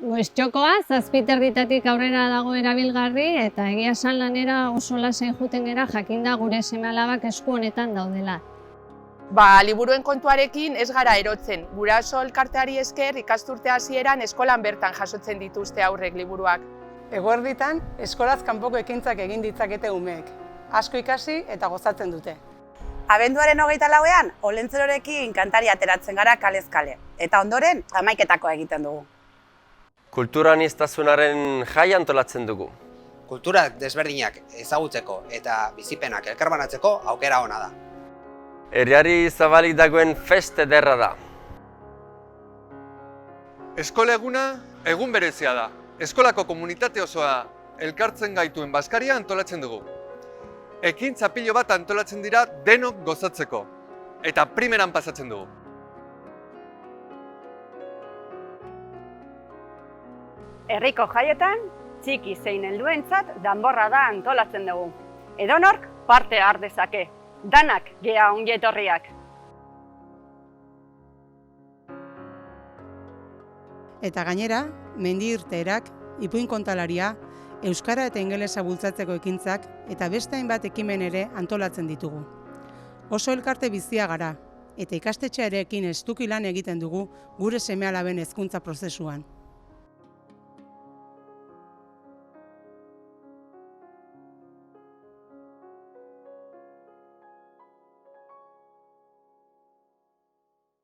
Goiztxokoa, 7:00 aurrera dago erabilgarri eta egia esan lanera oso lasai joeten gera jakinda gure seme-alabak esku honetan daudela. Liburuen kontuarekin ez gara erotzen. Guraso elkarteari esker ikasturte hasieran eskolan bertan jasotzen dituzte haurrek liburuak. Eguerditan, eskolaz kanpoko ekintzak egin ditzakete umeek. Asko ikasi eta gozatzen dute. Abenduaren 24ean, olentzerorekin kantari ateratzen gara kalez kale. Eta ondoren, hamaiketakoa egiten dugu. Kulturaniztasunaren jai antolatzen dugu. Kulturak desberdinak ezagutzeko eta bizipenak elkarbanatzeko aukera ona da. Herriari zabalik dagoen feste ederra da. Eskola eguna egun berezia da. Eskolako komunitate osoa elkartzen gaituen bazkaria antolatzen dugu. Ekintza pilo bat antolatzen dira denok gozatzeko. Eta primeran pasatzen dugu. Herriko jaietan, txiki zein helduentzat danborra da antolatzen dugu. Edonork parte har dezake. Danak gea ongi etorriak. Eta gainera, mendi irteerak, ipuin kontalaria, euskara eta ingelesa bultzatzeko ekintzak eta beste hainbat ekimen ere antolatzen ditugu. Oso elkarte bizia gara eta ikastetxearekin estuki lan egiten dugu gure seme-alaben hezkuntza prozesuan.